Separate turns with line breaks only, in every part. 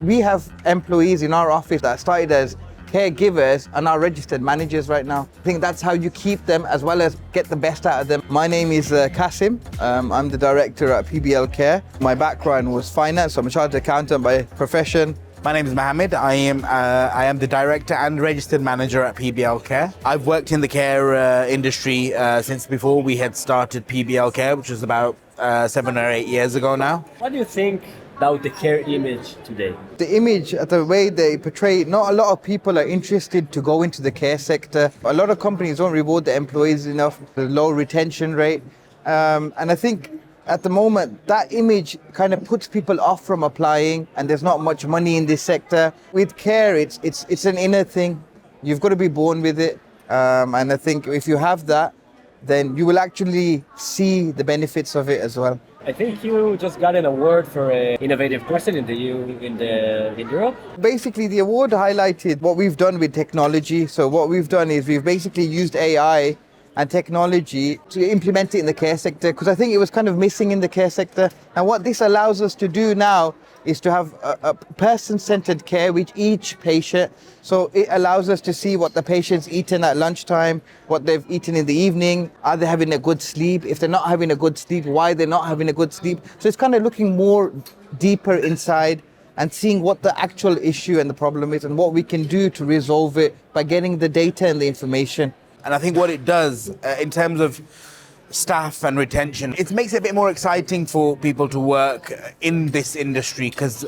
We have employees in our office that started as caregivers and are registered managers right now. I think that's how you keep them as well as get the best out of them. My name is Qasim. I'm the director at PBL Care. My background was finance, so I'm a chartered accountant by profession.
My name is Mohammed. I am the director and registered manager at PBL Care. I've worked in the care industry since before we had started PBL Care, which was about 7 or 8 years ago now.
What do you think about the care image today?
The image, the way they portray it, not a lot of people are interested to go into the care sector. A lot of companies don't reward their employees enough, the low retention rate. And I think at the moment, that image kind of puts people off from applying, and there's not much money in this sector. With care, it's an inner thing. You've got to be born with it. And I think if you have that, then you will actually see the benefits of it as well.
I think you just got an award for an innovative person in Europe.
Basically, the award highlighted what we've done with technology. So what we've done is we've basically used AI and technology to implement it in the care sector, because I think it was kind of missing in the care sector. And what this allows us to do now is to have a person-centered care with each patient. So it allows us to see what the patient's eaten at lunchtime, what they've eaten in the evening, are they having a good sleep? If they're not having a good sleep, why they're not having a good sleep? So it's kind of looking more deeper inside and seeing what the actual issue and the problem is and what we can do to resolve it by getting the data and the information.
And I think what it does in terms of staff and retention, it makes it a bit more exciting for people to work in this industry, because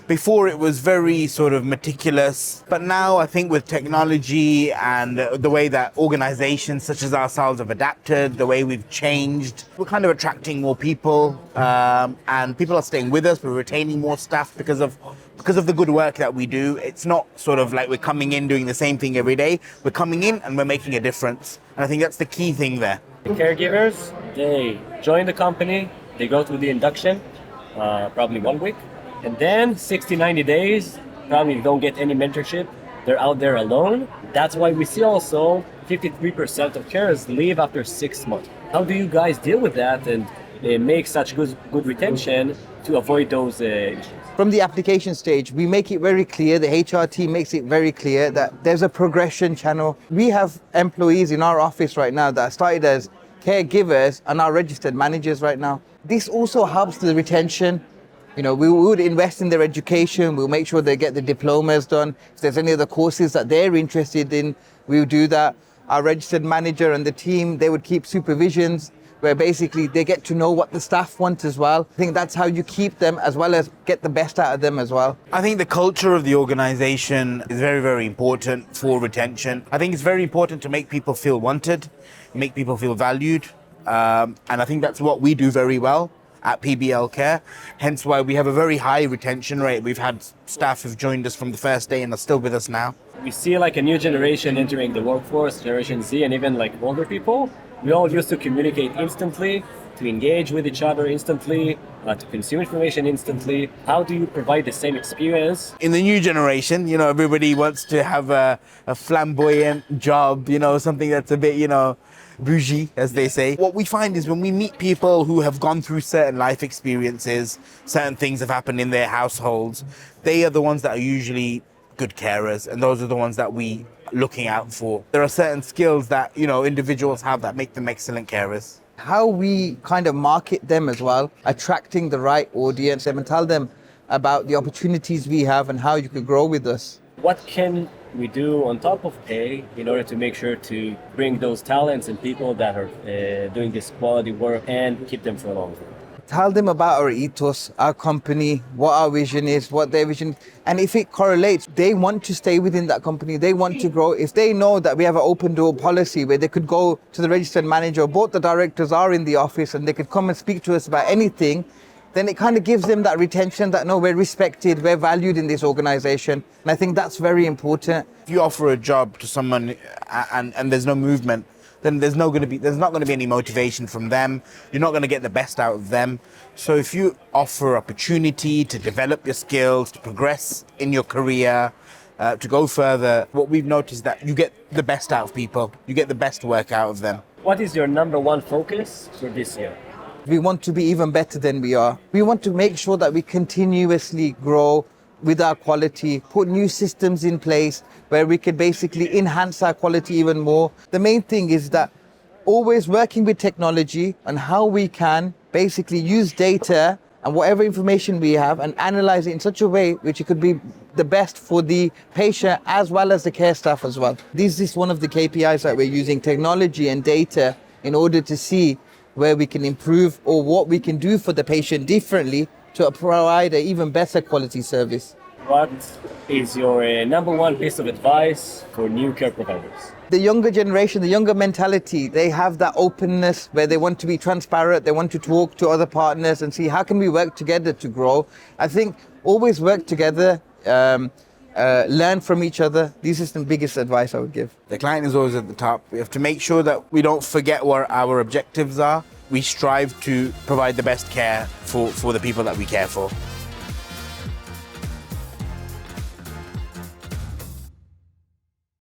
before it was very sort of meticulous. But now I think with technology and the way that organizations such as ourselves have adapted, the way we've changed, we're kind of attracting more people, and people are staying with us. We're retaining more staff because of the good work that we do. It's not sort of like we're coming in doing the same thing every day. We're coming in and we're making a difference. And I think that's the key thing there.
The caregivers, they join the company, they go through the induction, probably 1 week, and then 60, 90 days, probably don't get any mentorship. They're out there alone. That's why we see also 53% of carers leave after 6 months. How do you guys deal with that and make such good retention to avoid those issues?
From the application stage, we make it very clear, the HR team makes it very clear that there's a progression channel. We have employees in our office right now that started as caregivers and are registered managers right now. This also helps the retention. You know, we would invest in their education, we'll make sure they get the diplomas done. If there's any other courses that they're interested in, we'll do that. Our registered manager and the team, they would keep supervisions, where basically they get to know what the staff want as well. I think that's how you keep them as well as get the best out of them as well.
I think the culture of the organization is very, very important for retention. I think it's very important to make people feel wanted, make people feel valued. And I think that's what we do very well at PBL Care. Hence why we have a very high retention rate. We've had staff who've joined us from the first day and are still with us now.
We see like a new generation entering the workforce, Generation Z, and even like older people. We all used to communicate instantly, to engage with each other instantly, to consume information instantly. How do you provide the same experience?
In the new generation, you know, everybody wants to have a flamboyant job, you know, something that's a bit, you know, bougie, as they say. What we find is when we meet people who have gone through certain life experiences, certain things have happened in their households, they are the ones that are usually good carers, and those are the ones that we looking out for. There are certain skills that, you know, individuals have that make them excellent carers.
How we kind of market them as well, attracting the right audience and tell them about the opportunities we have and how you could grow with us.
What can we do on top of pay in order to make sure to bring those talents and people that are doing this quality work and keep them for a long time?
Tell them about our ethos, our company, what our vision is, what their vision, and if it correlates, they want to stay within that company, they want to grow. If they know that we have an open door policy where they could go to the registered manager, both the directors are in the office and they could come and speak to us about anything, then it kind of gives them that retention that, no, we're respected, we're valued in this organization. And I think that's very important.
If you offer a job to someone and there's no movement, then there's not going to be any motivation from them. You're not going to get the best out of them. So if you offer opportunity to develop your skills, to progress in your career, to go further, what we've noticed is that you get the best out of people. You get the best work out of them.
What is your number one focus for this year?
We want to be even better than we are. We want to make sure that we continuously grow. with our quality, put new systems in place where we could basically enhance our quality even more. The main thing is that always working with technology and how we can basically use data and whatever information we have and analyze it in such a way which it could be the best for the patient as well as the care staff as well. This is one of the KPIs that we're using, technology and data, in order to see where we can improve or what we can do for the patient differently to provide an even better quality service.
What is your number one piece of advice for new care providers?
The younger generation, the younger mentality, they have that openness where they want to be transparent, they want to talk to other partners and see how can we work together to grow. I think always work together, learn from each other. This is the biggest advice I would give.
The client is always at the top. We have to make sure that we don't forget what our objectives are. We strive to provide the best care for the people that we care for.